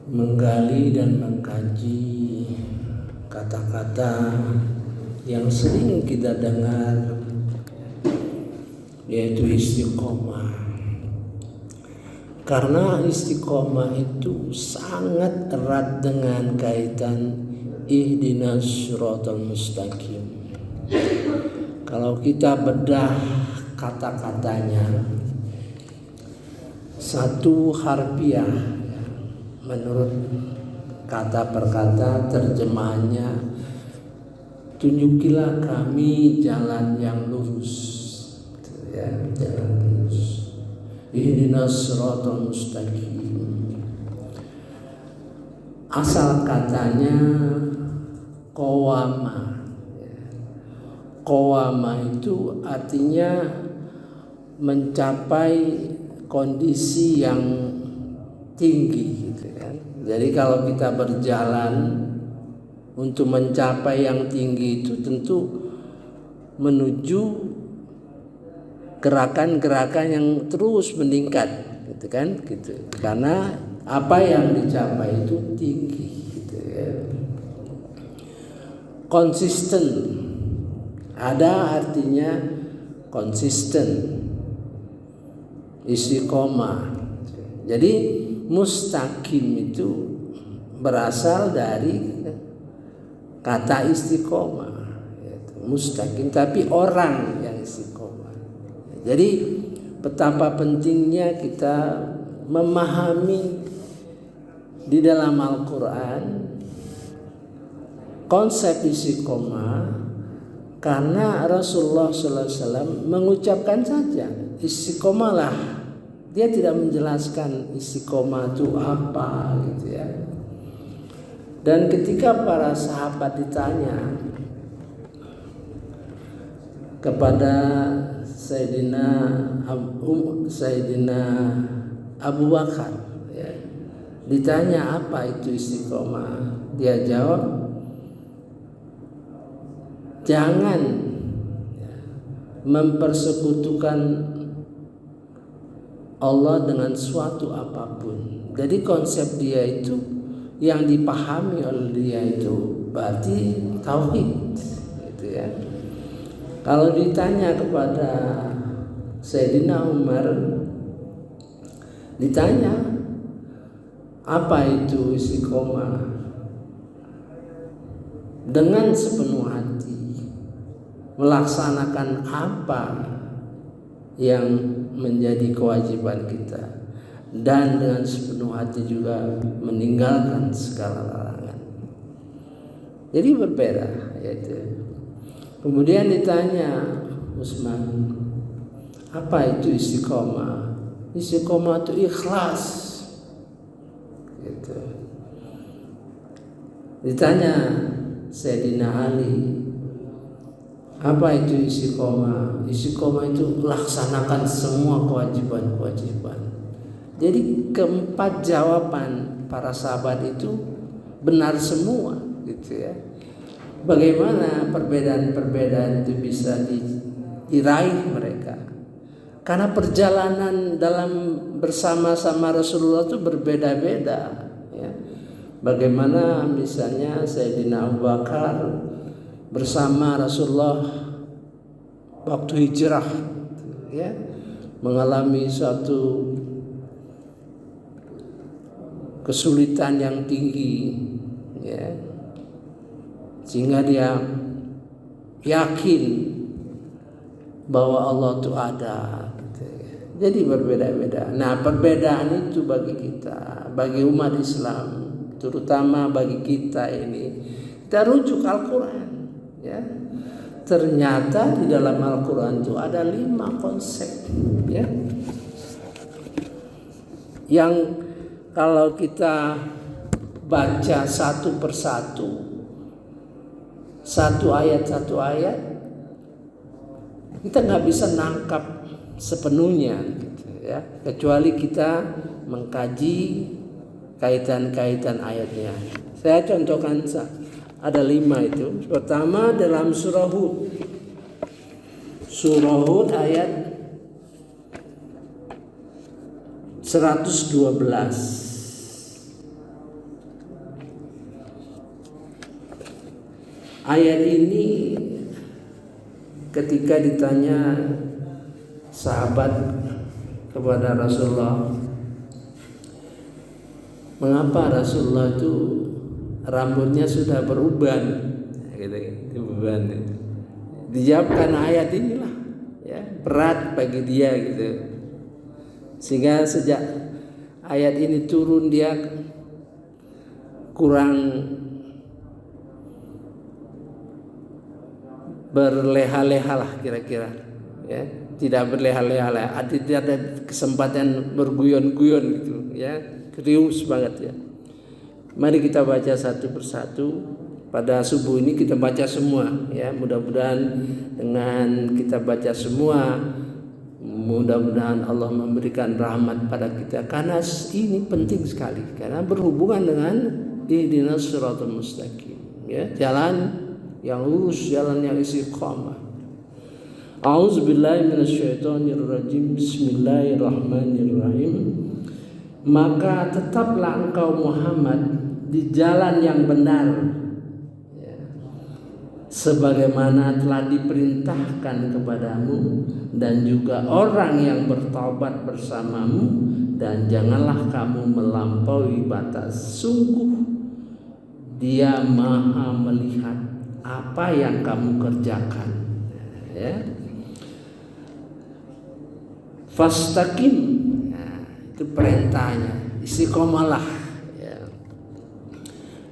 menggali dan mengkaji kata-kata yang sering kita dengar, yaitu istiqomah. Karena istiqomah itu sangat erat dengan kaitan ihdinas siratal mustaqim. Kalau kita bedah kata-katanya satu harfiah, menurut kata per kata terjemahannya, tunjukilah kami jalan yang lurus, ya, jalan lurus. Ihdinas siratal mustaqim. Asal katanya qawama. Qawama itu artinya mencapai kondisi yang tinggi, gitu kan. Jadi kalau kita berjalan untuk mencapai yang tinggi itu tentu menuju gerakan-gerakan yang terus meningkat, gitu kan, gitu. Karena apa yang dicapai itu tinggi, gitu ya. Konsisten, ada artinya konsisten, istiqomah. Jadi mustaqim itu berasal dari kata istiqomah, yaitu mustaqim, tapi orang yang istiqomah. Jadi betapa pentingnya kita memahami di dalam Al-Quran konsep istiqomah, karena Rasulullah SAW mengucapkan saja istiqomahlah. Dia tidak menjelaskan istiqomah itu apa, gitu ya. Dan ketika para sahabat ditanya kepada Sayyidina Abu Bakar, ya, ditanya apa itu istiqomah, dia jawab, jangan mempersekutukan Allah dengan suatu apapun. Jadi konsep dia itu, yang dipahami oleh dia itu berarti tauhid, gitu ya. Kalau ditanya kepada Sayyidina Umar, ditanya apa itu istiqomah, dengan sepenuh hati melaksanakan apa yang menjadi kewajiban kita, dan dengan sepenuh hati juga meninggalkan segala larangan. Jadi berbeda, yaitu. Kemudian ditanya Utsman, apa itu istiqomah? Istiqomah itu ikhlas, gitu. Ditanya Sayyidina Ali, apa itu istiqomah? Istiqomah itu laksanakan semua kewajiban-kewajiban. Jadi keempat jawaban para sahabat itu benar semua, gitu ya. Bagaimana perbedaan-perbedaan itu bisa diraih mereka? Karena perjalanan dalam bersama-sama Rasulullah itu berbeda-beda, ya. Bagaimana misalnya Sayyidina Abu Bakar bersama Rasulullah waktu hijrah, ya, mengalami suatu kesulitan yang tinggi, ya, sehingga dia yakin bahwa Allah itu ada. Jadi berbeda-beda. Nah, perbedaan itu bagi kita, bagi umat Islam, terutama bagi kita ini, kita rujuk Al-Quran, ya. Ternyata di dalam Al-Quran itu ada 5 konsep, ya, yang kalau kita baca satu persatu, satu ayat, kita nggak bisa nangkap sepenuhnya, gitu ya, kecuali kita mengkaji kaitan-kaitan ayatnya. Saya contohkan, ada 5 itu. Pertama dalam surah Hud. Surah Hud ayat 112. Ayat ini ketika ditanya sahabat kepada Rasulullah, mengapa Rasulullah itu rambutnya sudah beruban, beruban. Dijawab karena ayat inilah, ya, berat bagi dia gitu. Sehingga sejak ayat ini turun dia kurang berleha-leha lah kira-kira, ya, tidak berleha-leha lah, tidak ada kesempatan berguyon-guyon gitu, ya, serius banget ya. Mari kita baca satu persatu. Pada subuh ini kita baca semua, ya, mudah-mudahan dengan kita baca semua, mudah-mudahan Allah memberikan rahmat pada kita, karena ini penting sekali, karena berhubungan dengan ihdinas siratal mustaqim, ya, jalan yang lurus, jalan yang istiqamah. A'udzubillahi minasyaitonirrajim. Bismillahirrahmanirrahim. Maka tetaplah engkau Muhammad di jalan yang benar, ya, sebagaimana telah diperintahkan kepadamu, dan juga orang yang bertaubat bersamamu, dan janganlah kamu melampaui batas. Sungguh Dia Maha melihat apa yang kamu kerjakan, ya. Fastaqim, nah, itu perintahnya, istiqomalah, ya.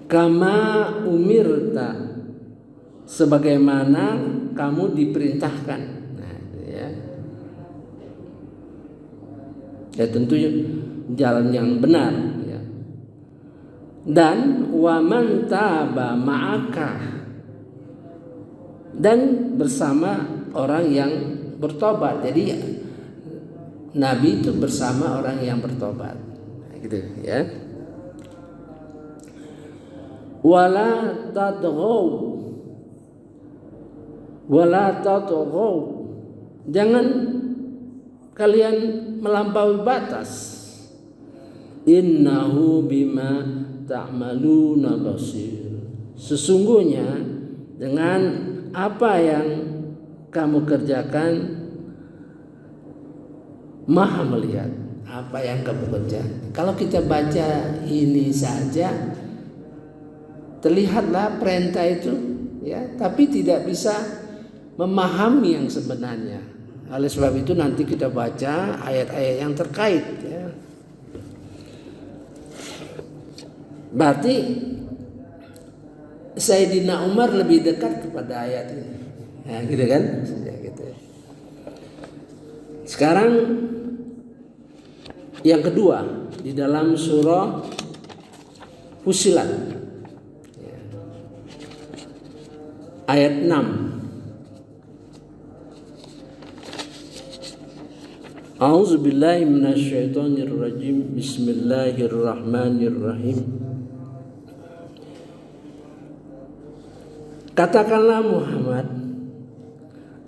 Kama umirta, sebagaimana kamu diperintahkan, nah, ya. Ya tentu jalan yang benar, ya. Dan waman taba ma'aka, dan bersama orang yang bertobat. Jadi Nabi itu bersama orang yang bertobat, gitu, ya. Wala tatghaw, jangan kalian melampaui batas. Innahu bima ta'maluna basir, sesungguhnya dengan apa yang kamu kerjakan Maha melihat apa yang kamu kerjakan. Kalau kita baca ini saja terlihatlah perintah itu, ya, tapi tidak bisa memahami yang sebenarnya. Oleh sebab itu nanti kita baca ayat-ayat yang terkait, ya. Berarti Sayyidina Umar lebih dekat kepada ayat ini, ya, gitu kan? Ya, gitu. Sekarang yang kedua di dalam surah Fussilat, ya, ayat 6. A'udzubillahi minasyaitonirrajim. Bismillahirrahmanirrahim. Katakanlah Muhammad,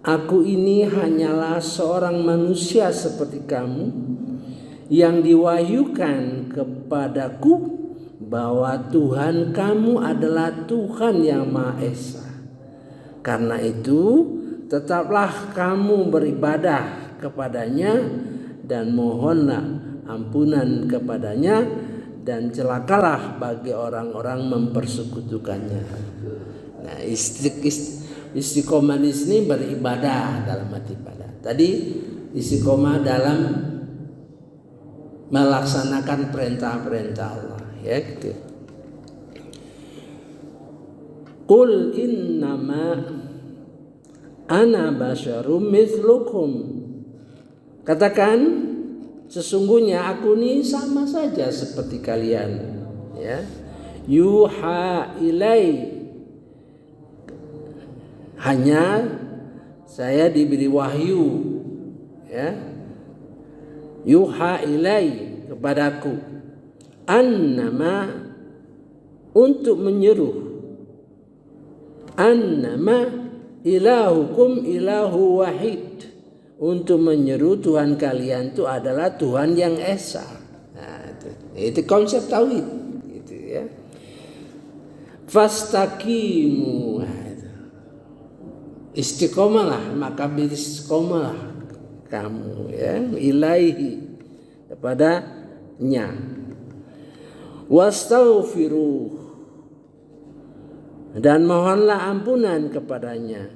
aku ini hanyalah seorang manusia seperti kamu yang diwahyukan kepadaku bahwa Tuhan kamu adalah Tuhan yang Maha Esa. Karena itu tetaplah kamu beribadah kepadanya dan mohonlah ampunan kepadanya, dan celakalah bagi orang-orang mempersekutukannya. Nah, istiqomah di sini beribadah dalam arti ibadah. Tadi istiqomah dalam melaksanakan perintah-perintah Allah, ya, gitu. Qul innama ana basyarum mithlukum. Katakan, sesungguhnya aku ini sama saja seperti kalian, ya. Yuha ilai, hanya saya diberi wahyu, ya. Yuha ilai, kepadaku, annama, untuk menyeru, annama ilahukum ilahu wahid, untuk menyeru Tuhan kalian itu adalah Tuhan yang esa. Nah, itu konsep tauhid, gitu, ya. Fastaqimu, nah, itu. istiqomalah, maka beristiqomalah kamu ya, ilaihi, kepadanya. Wastaghfiruh, dan mohonlah ampunan kepadanya.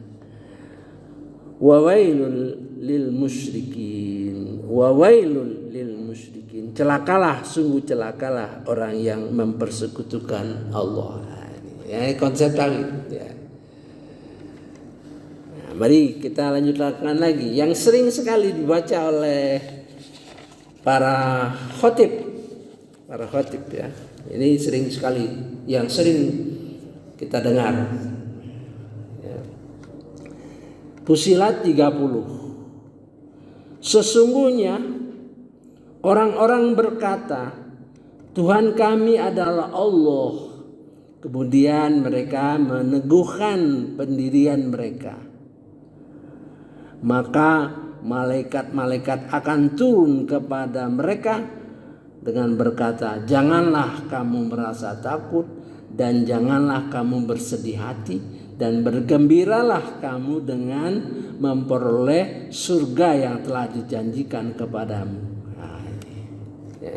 Wawailul lil musyrikin, wawailul lil musyrikin, celakalah, sungguh celakalah orang yang mempersekutukan Allah. Ya, konsep tauhid ya. Nah, mari kita lanjutkan lagi yang sering sekali dibaca oleh para khotib ya. Ini sering sekali, yang sering kita dengar ya. Fussilat 30. Sesungguhnya orang-orang berkata, Tuhan kami adalah Allah. Kemudian mereka meneguhkan pendirian mereka. Maka malaikat-malaikat akan turun kepada mereka dengan berkata, janganlah kamu merasa takut dan janganlah kamu bersedih hati, dan bergembiralah kamu dengan memperoleh surga yang telah dijanjikan kepadamu. Nah, ini, ya.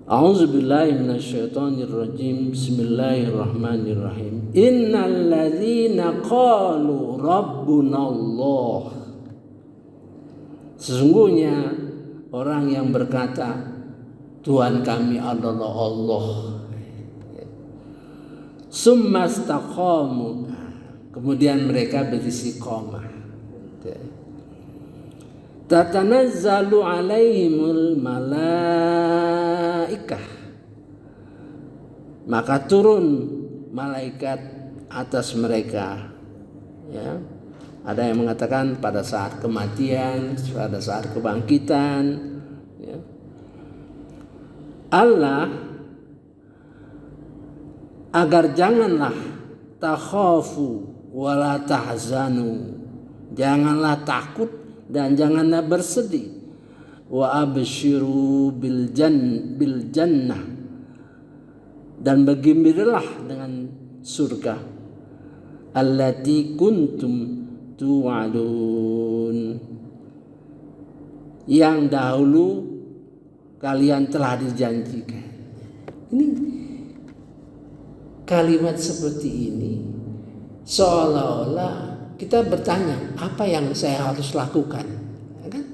A'udzubillahi minasyaitonirrajim. Bismillahirrahmanirrahim. Innal ladzina qalu rabbunallah, sesungguhnya orang yang berkata Tuhan kami adalah Allah, summa istaqamu, kemudian mereka beristiqomah, tatanazzalu alaihimul malaikah, maka turun malaikat atas mereka ya. Ada yang mengatakan pada saat kematian, pada saat kebangkitan ya. Allah agar janganlah takhafu wala tahzanu, janganlah takut dan janganlah bersedih. Wa absyiru bil jannah, dan bergembiralah dengan surga. Allati kuntum tu'adun, yang dahulu kalian telah dijanjikan. Ini kalimat seperti ini seolah-olah kita bertanya, apa yang saya harus lakukan? Kan?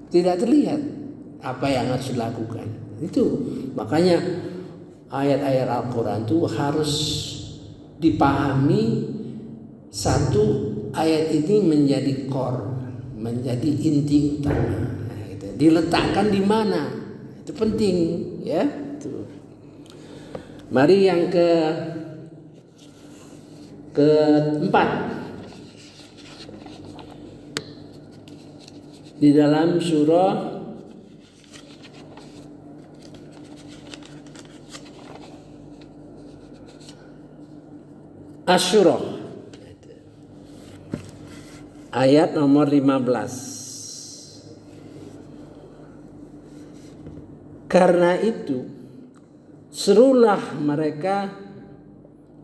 Tidak terlihat apa yang harus dilakukan. Itu makanya ayat-ayat Al-Quran itu harus dipahami. Satu, ayat ini menjadi core, menjadi inti utama. Nah, gitu. Diletakkan di mana? Itu penting, ya. Tuh. Mari yang keempat, di dalam surah Asy-Syura ayat nomor 15. Karena itu serulah mereka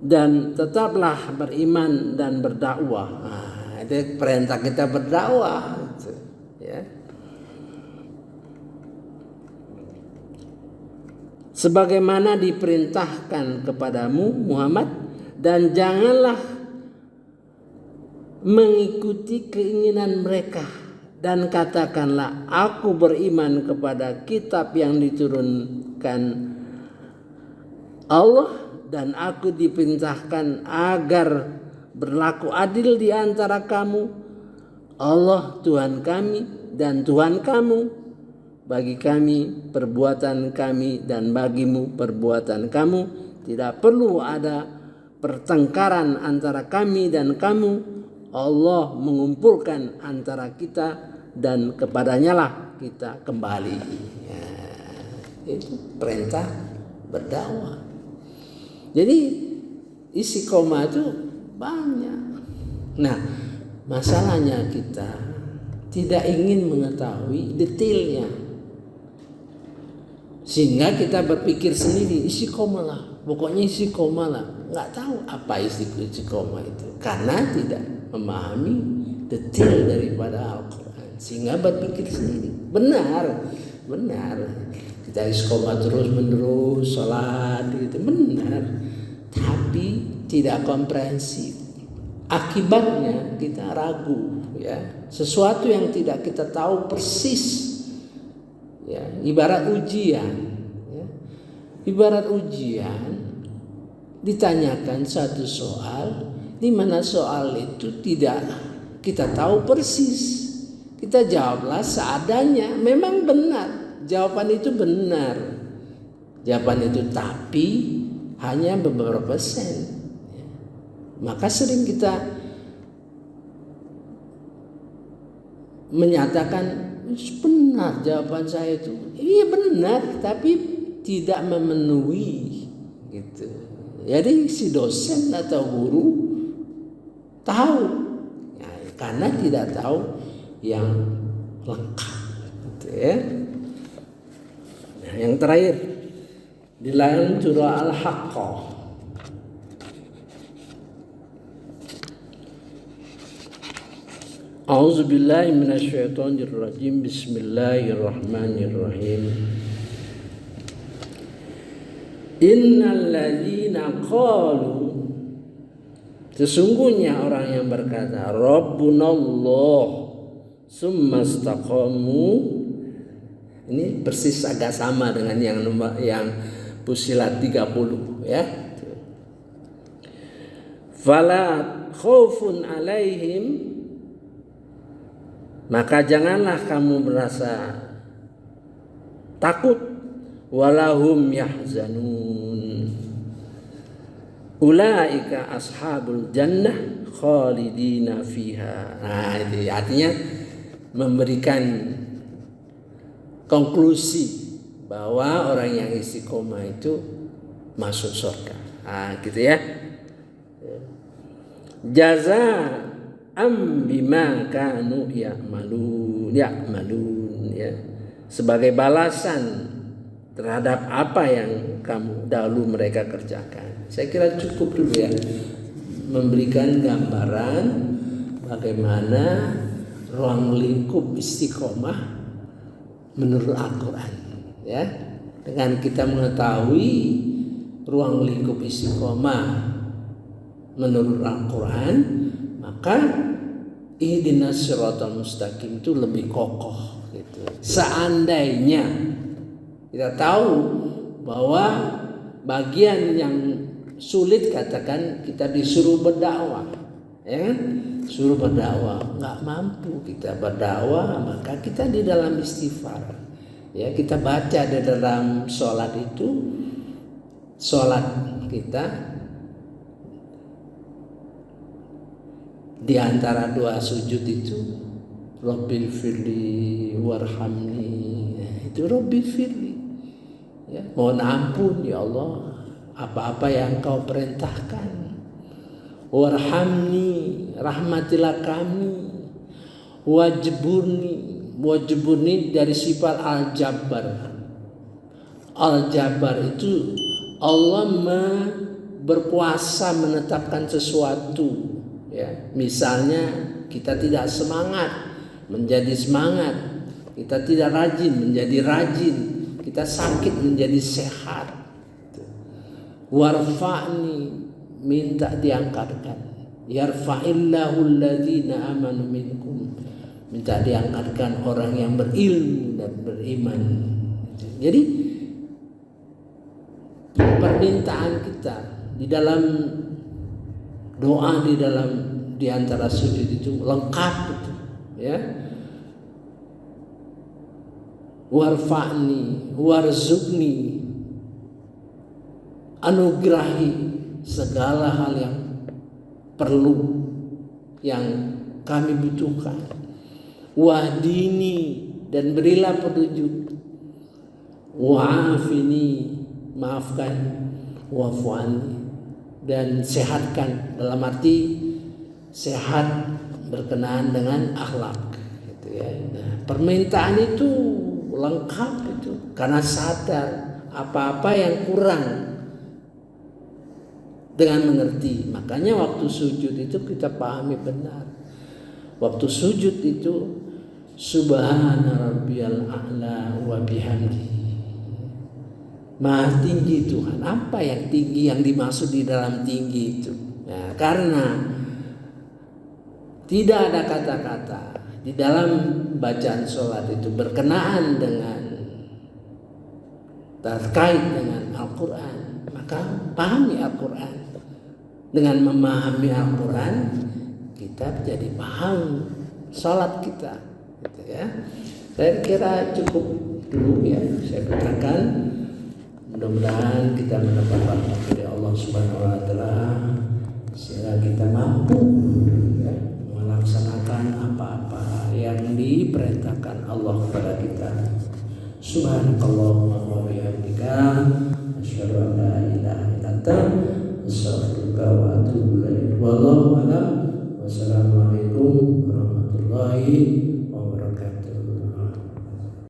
dan tetaplah beriman dan berdakwah. Nah, itu perintah kita berdakwah, ya. Sebagaimana diperintahkan kepadamu Muhammad, dan janganlah mengikuti keinginan mereka, dan katakanlah aku beriman kepada kitab yang diturunkan Allah, dan aku diperintahkan agar berlaku adil di antara kamu. Allah Tuhan kami dan Tuhan kamu, bagi kami perbuatan kami dan bagimu perbuatan kamu, tidak perlu ada pertengkaran antara kami dan kamu. Allah mengumpulkan antara kita dan kepadanya lah kita kembali. Ya, itu perintah berdakwah. Jadi istiqomah itu banyak. Nah, masalahnya kita tidak ingin mengetahui detailnya. Sehingga kita berpikir sendiri, istiqomah lah, pokoknya istiqomah lah. Nggak tahu apa istiqomah itu, karena tidak memahami detail daripada Al-Quran, sehingga berpikir sendiri. Benar, kita istiqomah terus menerus, sholat gitu, benar, tapi tidak komprehensif. Akibatnya kita ragu, ya. Sesuatu yang tidak kita tahu persis, ya, ibarat ujian, ya. Ibarat ujian ditanyakan satu soal, di mana soal itu tidak kita tahu persis, kita jawablah seadanya. Memang benar, jawaban itu benar, jawaban itu, tapi hanya beberapa persen, ya. Maka sering kita menyatakan benar jawaban saya itu, iya benar, tapi tidak memenuhi gitu. Jadi si dosen atau guru tahu, ya, karena tidak tahu yang lengkap gitu, ya. Nah, yang terakhir di dalam surah Al-Haqqah, A'udzubillahi minasyaitonirrajim. Bismillahirrahmanirrahim. Innal ladzina qalu, sesungguhnya orang yang berkata Rabbunallah summa istaqamu. Ini persis agak sama dengan yang Fussilat 30, ya. Fala khaufun alaihim, maka janganlah kamu merasa takut, walahum yahzanun, ulaika ashabul jannah khalidina fiha. Nah, ini artinya memberikan konklusi bahwa orang yang istiqomah itu masuk surga. Nah, gitu ya. Jaza bima kanu ya'malun, ya, sebagai balasan terhadap apa yang kamu dahulu mereka kerjakan. Saya kira cukup dulu, ya, memberikan gambaran bagaimana ruang lingkup istiqomah menurut Al-Quran, ya. Dengan kita mengetahui ruang lingkup istiqomah menurut Al-Quran, maka ihdinas siratal mustaqim itu lebih kokoh gitu. Seandainya kita tahu bahwa bagian yang sulit, katakan kita disuruh berdakwah, ya kan? Suruh berdakwah, nggak mampu kita berdakwah, maka kita di dalam istighfar, ya, kita baca di dalam sholat itu, sholat kita di antara dua sujud itu Rabbil firli warhamni, itu Rabbil firli, ya, mohon ampun ya Allah apa-apa yang kau perintahkan, warhamni, rahmatilah kami, wajburni dari sifat al-jabbar itu Allah berkuasa menetapkan sesuatu, ya. Misalnya kita tidak semangat menjadi semangat, kita tidak rajin menjadi rajin, kita sakit menjadi sehat. Warfa'ni, minta diangkatkan. Yarfa'illahu alladzina amanu minkum, minta diangkatkan orang yang berilmu dan beriman. Jadi permintaan kita di dalam doa, di antara sujud itu lengkap itu, ya. Warfa'ni, warzukni, anugerahi segala hal yang perlu, yang kami butuhkan. Wahdini, dan berilah petunjuk. Wa'afini, maafkan. Wa'fu'ani, dan sehatkan, dalam arti sehat berkenaan dengan akhlak, gitu, ya. Nah, permintaan itu lengkap itu, karena sadar apa-apa yang kurang dengan mengerti. Makanya waktu sujud itu kita pahami benar. Waktu sujud itu subhana rabbiyal a'la wa bihamdihi. Maha tinggi Tuhan. Apa yang tinggi yang dimaksud di dalam tinggi itu? Nah, karena tidak ada kata-kata di dalam bacaan sholat itu berkenaan dengan terkait dengan Al-Quran, maka pahami Al-Quran. Dengan memahami Al-Quran, kita jadi paham sholat kita, gitu ya. Saya kira cukup dulu ya saya katakan. Mudah-mudahan kita mendapat berkat dari Allah Subhanahu wa taala sehingga kita mampu ya, melaksanakan apa-apa yang diperintahkan Allah kepada kita. Subhanakallahumma wa bihamdika asyhadu an la ilaha illa anta astaghfiruka wa atubu ilaik. Wallahu a'lam. Wassalamualaikum warahmatullahi